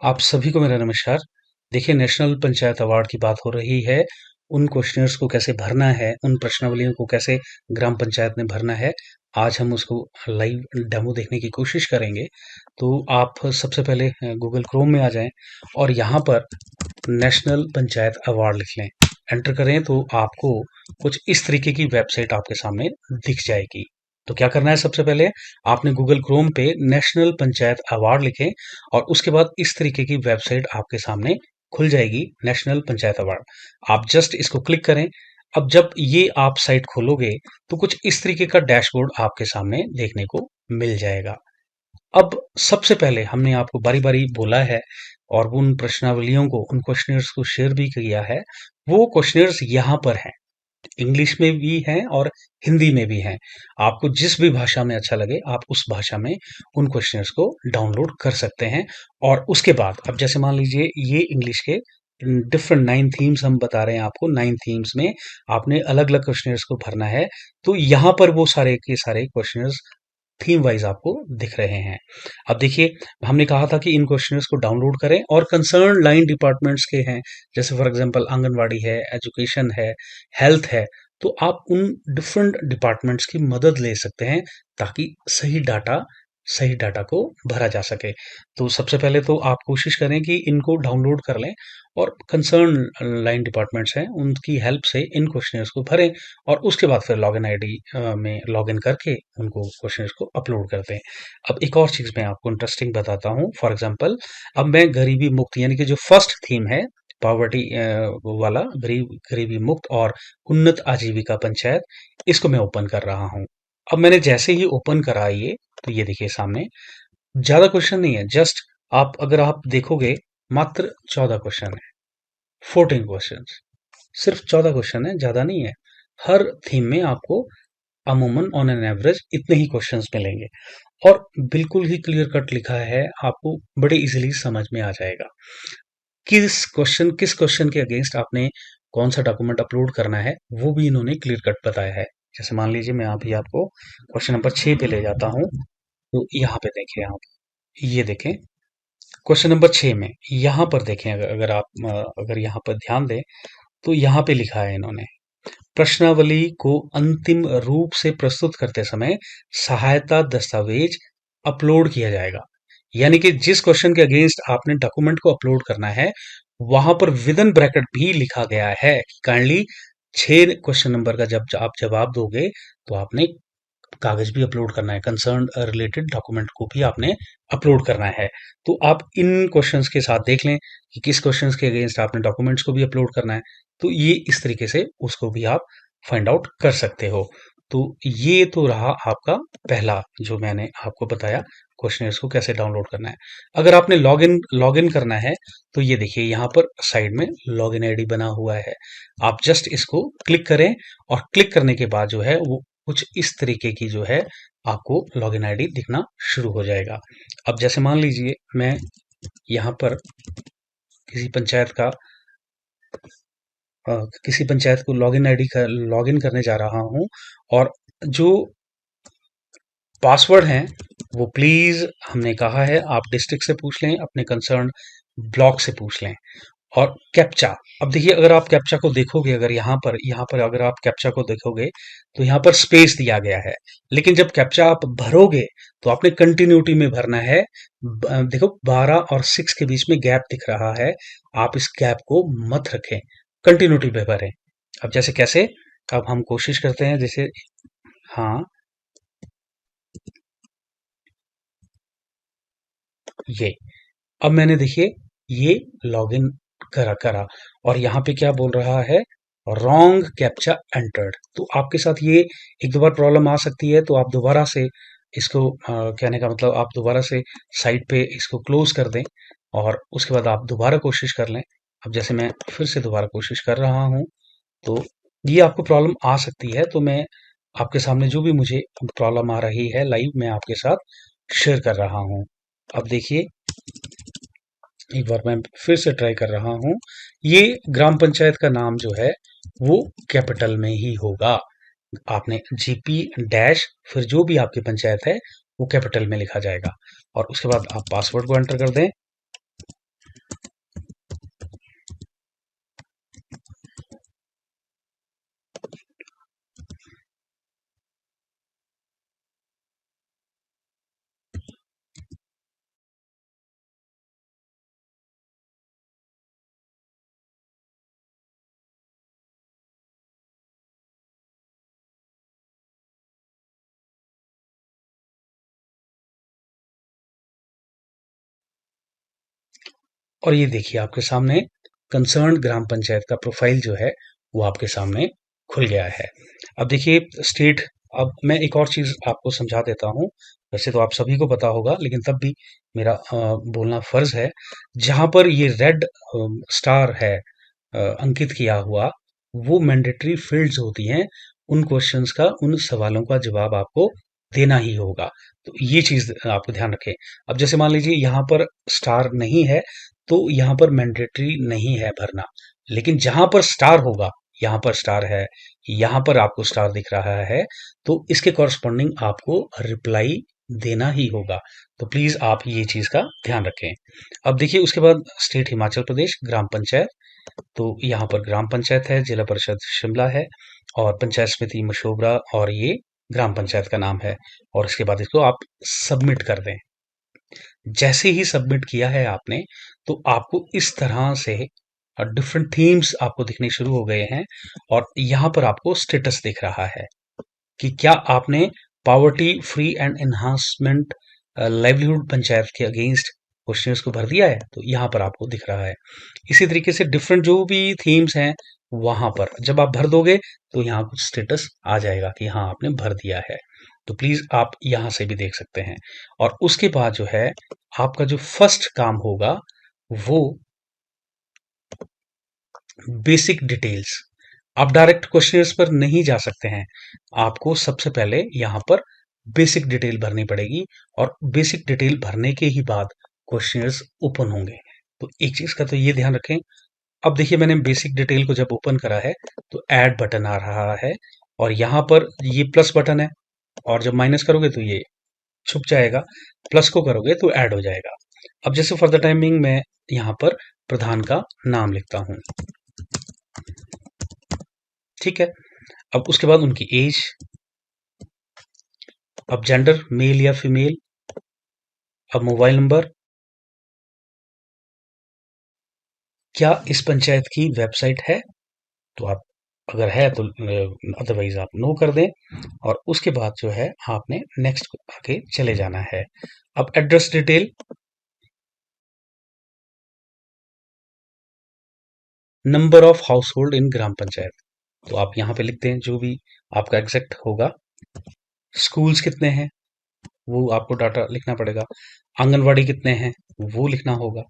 आप सभी को मेरा नमस्कार। देखिए, नेशनल पंचायत अवार्ड की बात हो रही है। उन क्वेश्चनर्स को कैसे भरना है, उन प्रश्नावलियों को कैसे ग्राम पंचायत में भरना है, आज हम उसको लाइव डेमो देखने की कोशिश करेंगे। तो आप सबसे पहले गूगल क्रोम में आ जाएँ और यहाँ पर नेशनल पंचायत अवार्ड लिख लें। एंटर करें तो आपको कुछ इस तरीके की वेबसाइट आपके सामने दिख जाएगी। तो क्या करना है, सबसे पहले आपने गूगल क्रोम पे नेशनल पंचायत अवार्ड लिखें और उसके बाद इस तरीके की वेबसाइट आपके सामने खुल जाएगी, नेशनल पंचायत अवार्ड। आप जस्ट इसको क्लिक करें। अब जब ये आप साइट खोलोगे तो कुछ इस तरीके का डैशबोर्ड आपके सामने देखने को मिल जाएगा। अब सबसे पहले हमने आपको बारी-बारी बोला है और उन प्रश्नावलियों को, उन क्वेश्चनर्स को शेयर भी किया है। वो क्वेश्चनर्स यहाँ पर हैं। इंग्लिश में भी हैं और हिंदी में भी हैं। आपको जिस भी भाषा में अच्छा लगे, आप उस भाषा में उन क्वेश्चनर्स को डाउनलोड कर सकते हैं। और उसके बाद अब जैसे मान लीजिए ये इंग्लिश के डिफरेंट 9 थीम्स हम बता रहे हैं आपको। 9 थीम्स में आपने अलग-अलग क्वेश्चनर्स को भरना है। तो यहाँ पर वो सारे के सारे क्वेश्चनर्स थीम वाइज आपको दिख रहे हैं। अब देखिए, हमने कहा था कि इन क्वेश्चंस को डाउनलोड करें और कंसर्न लाइन डिपार्टमेंट्स के हैं, जैसे फॉर एग्जांपल आंगनवाड़ी है, एजुकेशन है, हेल्थ है। तो आप उन डिफरेंट डिपार्टमेंट्स की मदद ले सकते हैं ताकि सही डाटा को भरा जा सके। तो सबसे पहले तो आप कोशिश करें कि इनको डाउनलोड कर लें और कंसर्न लाइन डिपार्टमेंट्स हैं उनकी हेल्प से इन क्वेश्चंस को भरें और उसके बाद फिर लॉगिन आईडी में लॉगिन करके उनको क्वेश्चंस को अपलोड करते हैं। अब एक और चीज़ मैं आपको इंटरेस्टिंग बताता हूँ। फॉर एग्जांपल, अब मैं गरीबी मुक्त यानी कि जो फर्स्ट थीम है पॉवर्टी वाला, गरीबी मुक्त और उन्नत आजीविका पंचायत, इसको मैं ओपन कर रहा हूँ। अब मैंने जैसे ही ओपन करा ये, तो ये देखिए सामने ज़्यादा क्वेश्चन नहीं है। जस्ट आप अगर आप देखोगे, मात्र 14 क्वेश्चन है, 14 क्वेश्चंस, सिर्फ 14 क्वेश्चन है, ज़्यादा नहीं है। हर थीम में आपको अमूमन ऑन एन एवरेज इतने ही क्वेश्चंस मिलेंगे और बिल्कुल ही क्लियर कट लिखा है, आपको बड़े इजीली समझ में आ जाएगा किस क्वेश्चन के अगेंस्ट आपने कौन सा डॉक्यूमेंट अपलोड करना है, वो भी इन्होंने क्लियर कट बताया है। जैसे मान लीजिए मैं अभी आपको क्वेश्चन नंबर 6 पे ले जाता हूँ। तो यहाँ पे देखें आप, ये देखें क्वेश्चन नंबर 6 में यहाँ पर देखें, अगर आप अगर यहाँ पर ध्यान दें तो यहाँ पे लिखा है इन्होंने, प्रश्नावली को अंतिम रूप से प्रस्तुत करते समय सहायता दस्तावेज अपलोड किया जाएगा। यानी कि जिस क्वेश्चन के अगेंस्ट आपने डॉक्यूमेंट को अपलोड करना है, वहां पर विद इन ब्रैकेट भी लिखा गया है कि काइंडली 6 क्वेश्चन नंबर का जब आप जवाब दोगे तो आपने कागज भी अपलोड करना है, कंसर्न रिलेटेड डॉक्यूमेंट को भी आपने अपलोड करना है। तो आप इन क्वेश्चंस के साथ देख लें कि किस क्वेश्चंस के अगेंस्ट आपने डॉक्यूमेंट्स को भी अपलोड करना है। तो ये इस तरीके से उसको भी आप फाइंड आउट कर सकते हो। तो ये तो रहा आपका पहला, जो मैंने आपको बताया क्वेश्चनर्स को कैसे डाउनलोड करना है। अगर आपने लॉगिन करना है तो ये देखिए यहाँ पर साइड में लॉगिन आईडी बना हुआ है। आप जस्ट इसको क्लिक करें और क्लिक करने के बाद जो है वो कुछ इस तरीके की जो है आपको लॉगिन आईडी दिखना शुरू हो जाएगा। अब जैसे मान लीजिए मैं यहाँ पर किसी पंचायत का किसी पंचायत को लॉगिन करने जा रहा हूँ और जो पासवर्ड हैं वो प्लीज, हमने कहा है आप डिस्ट्रिक्ट से पूछ लें, अपने कंसर्न ब्लॉक से पूछ लें। और कैप्चा, अब देखिए अगर आप कैप्चा को देखोगे, अगर यहाँ पर अगर आप कैप्चा को देखोगे तो यहाँ पर स्पेस दिया गया है, लेकिन जब कैप्चा आप भरोगे तो आपने कंटिन्यूटी में भरना है। देखो 12 और 6 के बीच में गैप दिख रहा है, आप इस गैप को मत रखें, कंटिन्यूटी पे भरें। अब जैसे कैसे, अब हम कोशिश करते हैं, जैसे हाँ, ये अब मैंने देखिए ये लॉगिन करा और यहाँ पे क्या बोल रहा है, रॉन्ग कैप्चा एंटर्ड। तो आपके साथ ये एक दो बार प्रॉब्लम आ सकती है, तो आप दोबारा से इसको कहने का मतलब आप दोबारा से साइट पे इसको क्लोज कर दें और उसके बाद आप दोबारा कोशिश कर लें। अब जैसे मैं फिर से दोबारा कोशिश कर रहा हूँ, तो ये आपको प्रॉब्लम आ सकती है। तो मैं आपके सामने जो भी मुझे प्रॉब्लम आ रही है लाइव, मैं आपके साथ शेयर कर रहा हूँ। अब देखिए एक बार मैं फिर से ट्राई कर रहा हूँ। ये ग्राम पंचायत का नाम जो है वो कैपिटल में ही होगा। आपने जीपी डैश फिर जो भी आपकी पंचायत है वो कैपिटल में लिखा जाएगा और उसके बाद आप पासवर्ड को एंटर कर दें। और ये देखिए आपके सामने कंसर्न ग्राम पंचायत का प्रोफाइल जो है वो आपके सामने खुल गया है। अब देखिए स्टेट, अब मैं एक और चीज आपको समझा देता हूँ। वैसे तो आप सभी को पता होगा लेकिन तब भी मेरा बोलना फर्ज है। जहां पर ये रेड स्टार है अंकित किया हुआ, वो मैंडेटरी फील्ड्स होती हैं। उन क्वेश्चंस का, उन सवालों का जवाब आपको देना ही होगा। तो ये चीज आप ध्यान रखें। अब जैसे मान लीजिए यहाँ पर स्टार नहीं है तो यहाँ पर मैंडेटरी नहीं है भरना। लेकिन जहां पर स्टार होगा, यहाँ पर स्टार है, यहाँ पर आपको स्टार दिख रहा है, तो इसके कॉरस्पॉन्डिंग आपको रिप्लाई देना ही होगा। तो प्लीज आप ये चीज का ध्यान रखें। अब देखिए उसके बाद स्टेट हिमाचल प्रदेश, ग्राम पंचायत। तो यहाँ पर ग्राम पंचायत है, जिला परिषद शिमला है और पंचायत समिति मशोबरा, और ये ग्राम पंचायत का नाम है। और इसके बाद इसको आप सबमिट कर दें। जैसे ही सबमिट किया है आपने, तो आपको इस तरह से डिफरेंट थीम्स आपको दिखने शुरू हो गए हैं। और यहाँ पर आपको स्टेटस दिख रहा है कि क्या आपने poverty free and enhancement livelihood panchayat के अगेंस्ट क्वेश्चंस को भर दिया है। तो यहाँ पर आपको दिख रहा है। इसी तरीके से डिफरेंट जो भी थीम्स हैं वहां पर जब आप भर दोगे तो यहाँ कुछ स्टेटस आ जाएगा कि हाँ आपने भर दिया है। तो प्लीज आप यहाँ से भी देख सकते हैं। और उसके बाद जो है आपका जो फर्स्ट काम होगा वो बेसिक डिटेल्स। आप डायरेक्ट क्वेश्चंस पर नहीं जा सकते हैं। आपको सबसे पहले यहाँ पर बेसिक डिटेल भरनी पड़ेगी और बेसिक डिटेल भरने के ही बाद क्वेश्चंस ओपन होंगे। तो एक चीज का तो ये ध्यान रखें। अब देखिए मैंने बेसिक डिटेल को जब ओपन करा है तो ऐड बटन आ रहा है और यहाँ पर ये प्लस बटन है, और जब माइनस करोगे तो ये छुप जाएगा, प्लस को करोगे तो ऐड हो जाएगा। अब जैसे फॉर द टाइमिंग मैं यहाँ पर प्रधान का नाम लिखता हूँ, ठीक है। अब उसके बाद उनकी एज, अब जेंडर मेल या फीमेल, अब मोबाइल नंबर, क्या इस पंचायत की वेबसाइट है, तो आप अगर है तो अदरवाइज आप नो कर दें। और उसके बाद जो है आपने नेक्स्ट आगे चले जाना है। अब address detail, number of household in gram panchayat, तो आप यहाँ पे लिख दें जो भी आपका एग्जैक्ट होगा। स्कूल्स कितने हैं वो आपको डाटा लिखना पड़ेगा। आंगनवाड़ी कितने हैं वो लिखना होगा।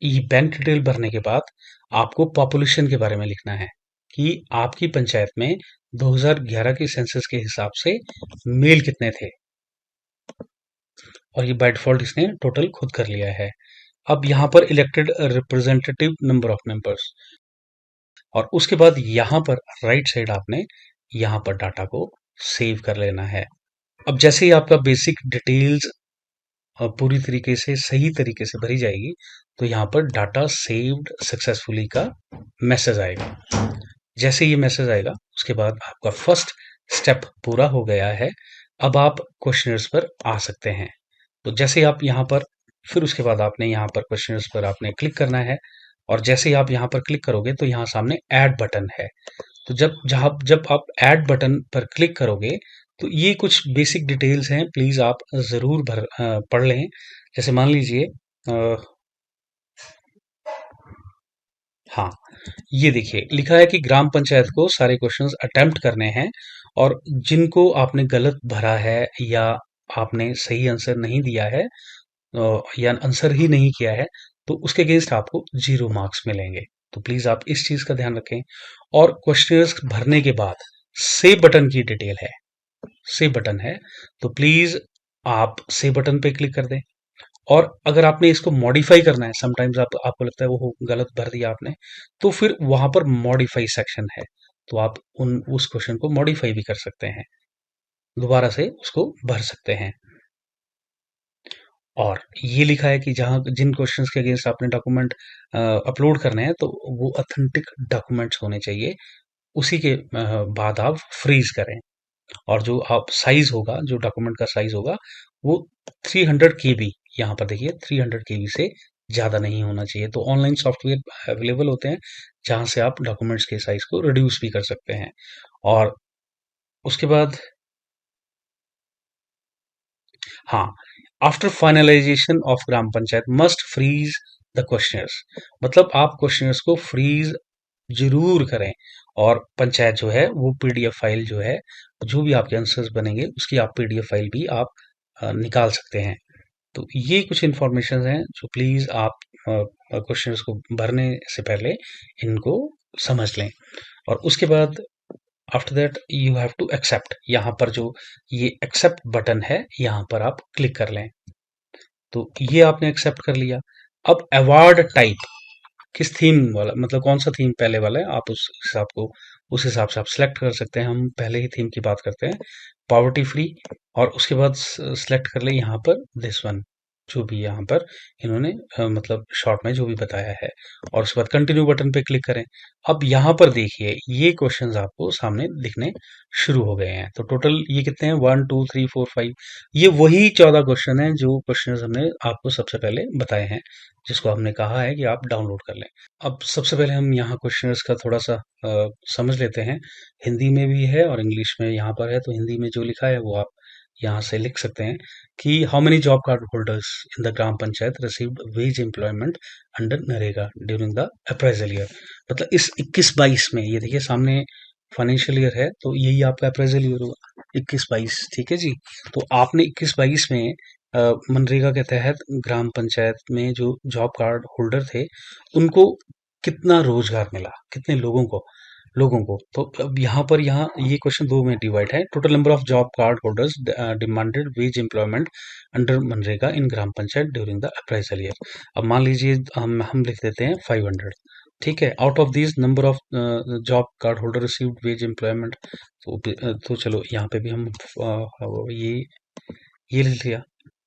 ये बैंक डिटेल भरने के बाद आपको पॉपुलेशन के बारे में लिखना है कि आपकी पंचायत में 2011 की सेंसस के हिसाब से मेल कितने थे। और ये बाय डिफॉल्ट इसने टोटल खुद कर लिया है। अब यहाँ पर elected representative number of members, और उसके बाद यहाँ पर राइट साइड आपने यहाँ पर डाटा को सेव कर लेना है। अब जैसे ही आपका बेसिक डिटेल्स पूरी तरीके से सही तरीके से भरी जाएगी तो यहाँ पर डाटा सेव्ड सक्सेसफुली का मैसेज आएगा। जैसे ये मैसेज आएगा उसके बाद आपका फर्स्ट स्टेप पूरा हो गया है। अब आप क्वेश्चनर्स पर आ सकते हैं। तो जैसे आप यहाँ पर, फिर उसके बाद आपने यहाँ पर क्वेश्चंस पर आपने क्लिक करना है। और जैसे ही आप यहाँ पर क्लिक करोगे तो यहाँ सामने ऐड बटन है। तो जब आप ऐड बटन पर क्लिक करोगे तो ये कुछ बेसिक डिटेल्स हैं, प्लीज आप जरूर पढ़ लें। जैसे मान लीजिए हाँ, ये देखिए लिखा है कि ग्राम पंचायत को सारे क्वेश्चंस अटेम्प्ट करने हैं, और जिनको आपने गलत भरा है या आपने सही आंसर नहीं दिया है या आंसर ही नहीं किया है तो उसके अगेंस्ट आपको 0 मार्क्स मिलेंगे। तो प्लीज आप इस चीज का ध्यान रखें। और क्वेश्चंस भरने के बाद सेव बटन की डिटेल है, सेव बटन है, तो प्लीज आप सेव बटन पे क्लिक कर दें। और अगर आपने इसको मॉडिफाई करना है, समटाइम्स आपको लगता है वो गलत भर दिया आपने, तो फिर वहां पर मॉडिफाई सेक्शन है, तो आप उस क्वेश्चन को मॉडिफाई भी कर सकते हैं, दोबारा से उसको भर सकते हैं। और ये लिखा है कि जहां जिन क्वेश्चंस के अगेंस्ट आपने डॉक्यूमेंट अपलोड करने हैं तो वो ऑथेंटिक डॉक्यूमेंट्स होने चाहिए। उसी के बाद आप फ्रीज करें। और जो आप साइज होगा, जो डॉक्यूमेंट का साइज होगा वो 300 केबी, यहाँ पर देखिए 300 केबी से ज़्यादा नहीं होना चाहिए। तो ऑनलाइन सॉफ्टवेयर अवेलेबल होते हैं जहाँ से आप डॉक्यूमेंट्स के साइज को रिड्यूस भी कर सकते हैं। और उसके बाद हाँ, after finalization of gram panchayat must freeze the questions, मतलब आप क्वेश्चंस को फ्रीज जरूर करें, और पंचायत जो है वो पीडीएफ फाइल जो है, जो भी आपके आंसर्स बनेंगे उसकी आप पीडीएफ फाइल भी आप निकाल सकते हैं। तो ये कुछ इंफॉर्मेशन हैं जो प्लीज आप क्वेश्चंस को भरने से पहले इनको समझ लें। और उसके बाद after that you have to accept, यहाँ पर जो ये एक्सेप्ट बटन है यहाँ पर आप क्लिक कर लें। तो ये आपने एक्सेप्ट कर लिया। अब अवार्ड टाइप किस थीम वाला, मतलब कौन सा थीम पहले वाला है, आप उस हिसाब से आप सिलेक्ट कर सकते हैं। हम पहले ही थीम की बात करते हैं, पॉवर्टी फ्री, और उसके बाद सिलेक्ट कर ले यहाँ पर दिस वन, जो भी यहाँ पर इन्होंने मतलब शॉर्ट में जो भी बताया है, और उसके बाद कंटिन्यू बटन पे क्लिक करें। अब यहाँ पर देखिए ये क्वेश्चंस आपको सामने दिखने शुरू हो गए हैं। तो टोटल ये कितने हैं, 1 2 3 4 5, ये वही 14 क्वेश्चन हैं जो क्वेश्चंस हमने आपको सबसे पहले बताए हैं, जिसको हमने कहा है कि आप डाउनलोड कर लें। अब सबसे पहले हम यहाँ क्वेश्चंस का थोड़ा सा समझ लेते हैं। हिंदी में भी है और इंग्लिश में यहाँ पर है, तो हिंदी में जो लिखा है वो आप यहाँ से लिख सकते हैं कि how many job card holders in the gram panchayat received veg employment under NREGA during the appraisal year. मतलब इस 21-22 में, ये देखिए सामने फाइनेंशियल ईयर है, तो यही आपका अप्रेजल ईयर होगा 21-22, ठीक है जी। तो आपने 21-22 में मनरेगा के तहत ग्राम पंचायत में जो जॉब कार्ड होल्डर थे उनको कितना रोजगार मिला, कितने लोगों को। तो अब यहाँ ये क्वेश्चन दो में डिवाइड है। Total number of job card holders demanded wage employment under MNREGA in gram panchayat during the appraisal year. अब मान लीजिए हम लिख देते हैं 500, ठीक है। Out of this number of job card holder received veg employment, तो चलो यहाँ पे भी हम ये लिख लिया।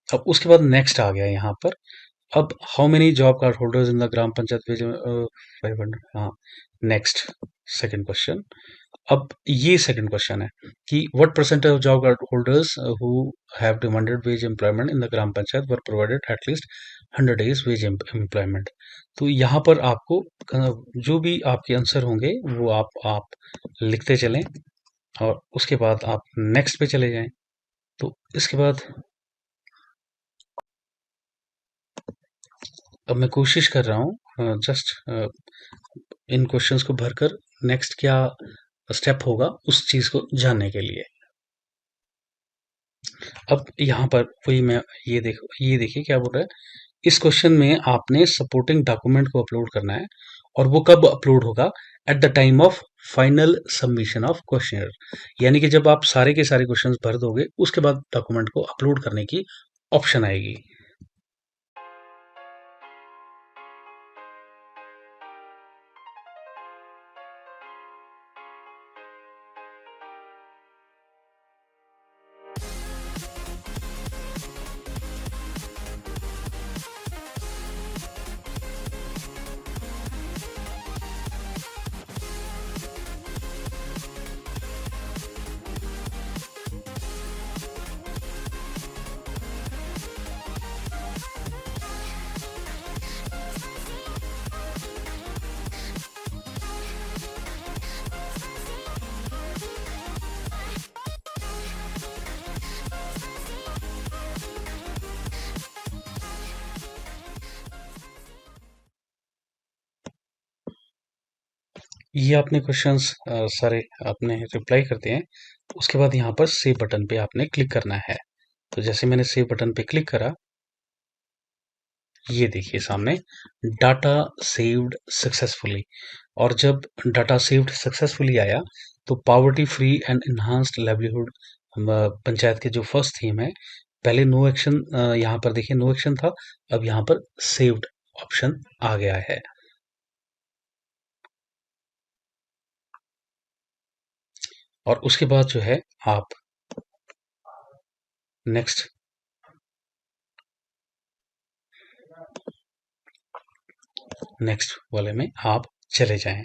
अब उसके बाद नेक्स्ट आ गया यहाँ पर। अब how many job card holders in the gram panchayat is 500, हाँ। Next second question. अब ये सेकंड क्वेश्चन है कि what percentage of job card holders who have demanded wage employment in the gram panchayat were provided at least 100 days wage employment. तो यहाँ पर आपको जो भी आपके आंसर होंगे वो आप लिखते चलें, और उसके बाद आप नेक्स्ट पे चले जाएं। तो इसके बाद अब मैं कोशिश कर रहा हूँ जस्ट इन क्वेश्चंस को भरकर नेक्स्ट क्या स्टेप होगा उस चीज को जानने के लिए। अब यहाँ पर वही मैं ये देखिए क्या बोल रहा है। इस क्वेश्चन में आपने सपोर्टिंग डॉक्यूमेंट को अपलोड करना है, और वो कब अपलोड होगा, at the time of final submission of questionnaire, यानी कि जब आप सारे के सारे क्वेश्चंस भर दोगे उसके बाद डॉक्यूमेंट को अपलोड करने की ऑप्शन आएगी। ये आपने क्वेश्चंस सारे आपने रिप्लाई करते हैं। उसके बाद यहाँ पर सेव बटन पे आपने क्लिक करना है। तो जैसे मैंने सेव बटन पे क्लिक करा, ये देखिए सामने डाटा सेव्ड सक्सेसफुली, और जब डाटा सेव्ड सक्सेसफुली आया तो poverty free and enhanced livelihood panchayat के जो फर्स्ट थीम है, पहले नो एक्शन, यहाँ पर देखिए नो एक्शन था, अब यहाँ पर सेव्ड ऑप्शन आ गया है। और उसके बाद जो है आप नेक्स्ट वाले में आप चले जाएं।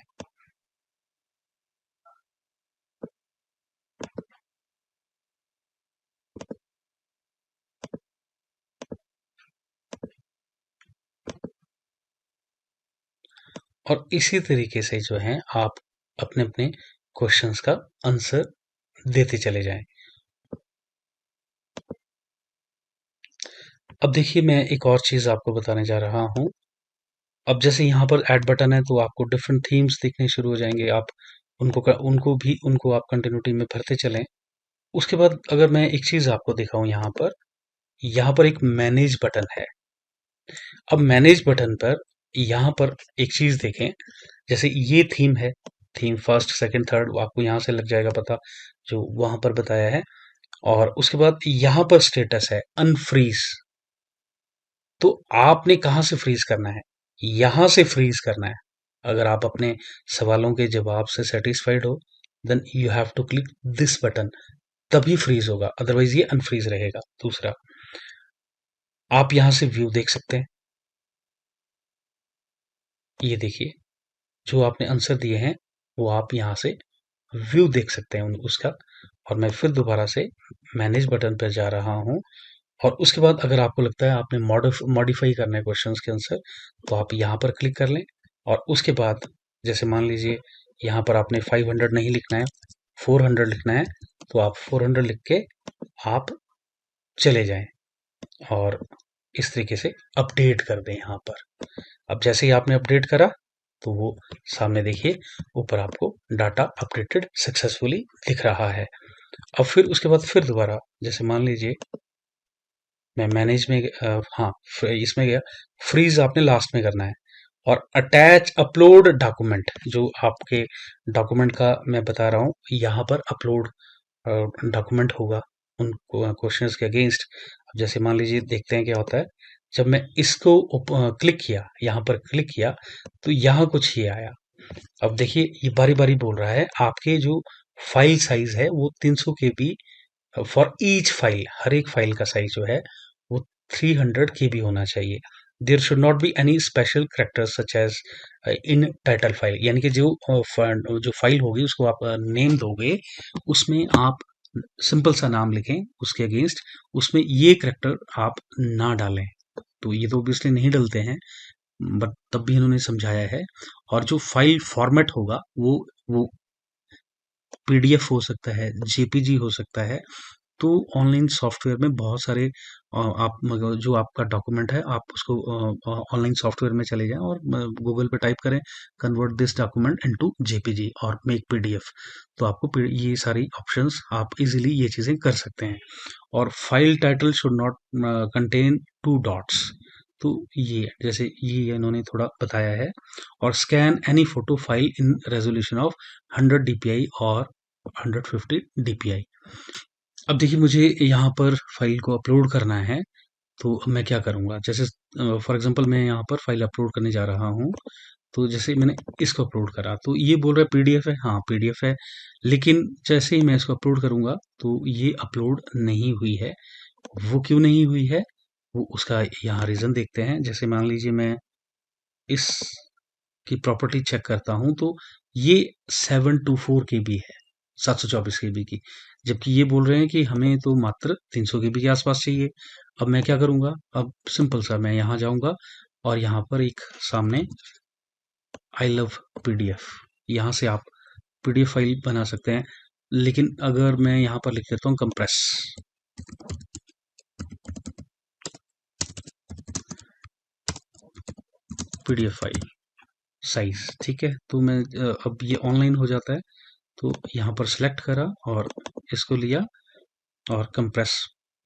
और इसी तरीके से जो है आप अपने अपने क्वेश्चंस का आंसर देते चले जाएं। अब देखिए मैं एक और चीज़ आपको बताने जा रहा हूँ। अब जैसे यहाँ पर ऐड बटन है तो आपको डिफरेंट थीम्स दिखने शुरू हो जाएँगे। आप उनको आप कंटिन्यूटी में भरते चलें। उसके बाद अगर मैं एक चीज़ आपको दिखाऊँ यहाँ पर एक मैनेज बटन है। अब मैनेज बटन पर यहाँ पर एक चीज़ देखें, जैसे ये थीम है, थीम फर्स्ट, सेकंड, थर्ड आपको यहाँ से लग जाएगा पता, जो वहाँ पर बताया है। और उसके बाद यहाँ पर स्टेटस है अनफ्रीज। तो आपने कहाँ से फ्रीज करना है? यहाँ से फ्रीज करना है। अगर आप अपने सवालों के जवाब से सेटिस्फाइड हो, then you have to click this button, तभी फ्रीज होगा, अदरवाइज ये अनफ्रीज रहेगा। दूसरा, आप यहाँ से व्यू देख सकते हैं। ये देखिए, जो आपने आंसर दिए हैं वो आप यहाँ से व्यू देख सकते हैं उसका। और मैं फिर दोबारा से मैनेज बटन पर जा रहा हूँ। और उसके बाद अगर आपको लगता है आपने मॉडिफाई करना है क्वेश्चंस के आंसर, तो आप यहाँ पर क्लिक कर लें। और उसके बाद जैसे मान लीजिए यहाँ पर आपने 500 नहीं लिखना है, 400 लिखना है, तो आप 400 लिख के आप चले जाएं और इस तरीके से अपडेट कर दें यहाँ पर। अब जैसे ही आपने अपडेट करा तो वो सामने देखिए ऊपर आपको डाटा अपडेटेड सक्सेसफुली दिख रहा है। अब फिर उसके बाद फिर दोबारा जैसे मान लीजिए मैं मैनेज में हाँ, इसमें गया, फ्रीज आपने लास्ट में करना है। और अटैच अपलोड डॉक्यूमेंट, जो आपके डॉक्यूमेंट का मैं बता रहा हूँ, यहाँ पर अपलोड डॉक्यूमेंट होगा उन क्वेश्चंस के अगेंस्ट। अब जैसे मान लीजिए देखते हैं क्या होता है, जब मैं इसको क्लिक किया, यहाँ पर क्लिक किया, तो यहाँ कुछ ये आया। अब देखिए ये बारी बारी बोल रहा है आपके जो फाइल साइज है वो 300 केबी फॉर ईच फाइल, हर एक फाइल का साइज जो है वो 300 केबी होना चाहिए। There should not be any special characters such as in title file, यानी कि जो फाइल होगी उसको आप नेम दोगे, उसमें आप सिंपल सा नाम लिखें उसके अगेंस्ट, उसमें ये कैरेक्टर आप ना डालें। तो ये तो ऑब्वियसली नहीं डलते हैं, बट तब भी इन्होंने समझाया है। और जो फाइल फॉर्मेट होगा वो पीडीएफ हो सकता है, जेपीजी हो सकता है। तो ऑनलाइन सॉफ्टवेयर में बहुत सारे आप मतलब जो आपका डॉक्यूमेंट है आप उसको ऑनलाइन सॉफ्टवेयर में चले जाएं और गूगल पे टाइप करें convert this document into JPG और मेक पीडीएफ। तो आपको ये सारी ऑप्शंस आप इजीली ये चीज़ें कर सकते हैं। और file title should not contain two dots, तो ये जैसे ये इन्होंने थोड़ा बताया है। और scan any photo file in resolution of 100 DPI और 150 डीपीआई। अब देखिए मुझे यहाँ पर फाइल को अपलोड करना है, तो मैं क्या करूँगा, जैसे फॉर एग्जांपल मैं यहाँ पर फाइल अपलोड करने जा रहा हूँ। तो जैसे मैंने इसको अपलोड करा तो ये बोल रहा है पीडीएफ है, हाँ पीडीएफ है, लेकिन जैसे ही मैं इसको अपलोड करूँगा तो ये अपलोड नहीं हुई है। वो क्यों नहीं हुई है, वो उसका यहाँ रीज़न देखते हैं। जैसे मान लीजिए मैं इसकी प्रॉपर्टी चेक करता हूँ तो ये 724 केबी है, 724 केबी की, जबकि ये बोल रहे हैं कि हमें तो मात्र 300 केबी के आसपास चाहिए। अब मैं क्या करूँगा, अब सिंपल सा मैं यहाँ जाऊँगा और यहाँ पर एक सामने आई लव पीडीएफ, यहाँ से आप पीडीएफ फाइल बना सकते हैं। लेकिन अगर मैं यहाँ पर लिख देता हूँ कंप्रेस पीडीएफ फाइल साइज, ठीक है, तो मैं अब ये ऑनलाइन हो जाता है, तो यहाँ पर सिलेक्ट करा और इसको लिया और कंप्रेस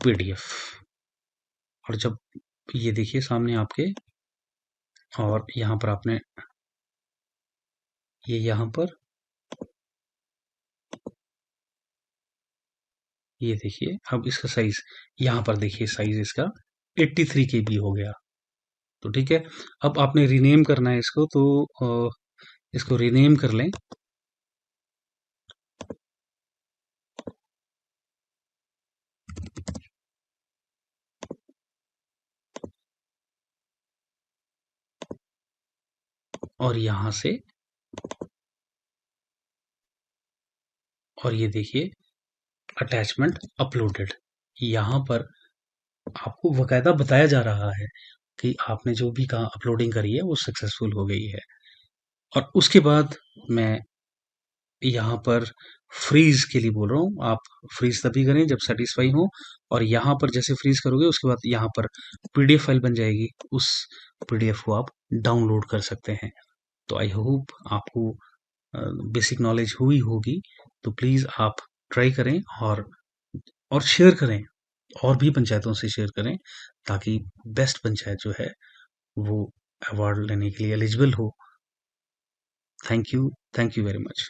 पीडीएफ। और जब ये देखिए सामने आपके, और यहाँ पर आपने ये यहाँ पर ये देखिए, अब इसका साइज यहाँ पर देखिए, साइज इसका 83 केबी हो गया। तो ठीक है, अब आपने रीनेम करना है इसको, तो इसको रीनेम कर लें। और यहाँ से, और ये देखिए अटैचमेंट अपलोडेड, यहाँ पर आपको बकायदा बताया जा रहा है कि आपने जो भी कहा अपलोडिंग करी है वो सक्सेसफुल हो गई है। और उसके बाद मैं यहाँ पर फ्रीज़ के लिए बोल रहा हूँ, आप फ्रीज़ तभी करें जब सैटिस्फाई हो, और यहाँ पर जैसे फ्रीज़ करोगे उसके बाद यहाँ पर पीडीएफ फाइल बन जाएगी, उस पीडीएफ को आप डाउनलोड कर सकते हैं। तो आई होप आपको बेसिक नॉलेज हुई होगी, तो प्लीज़ आप ट्राई करें और शेयर करें, और भी पंचायतों से शेयर करें, ताकि बेस्ट पंचायत जो है वो अवार्ड लेने के लिए एलिजिबल हो। Thank you very much.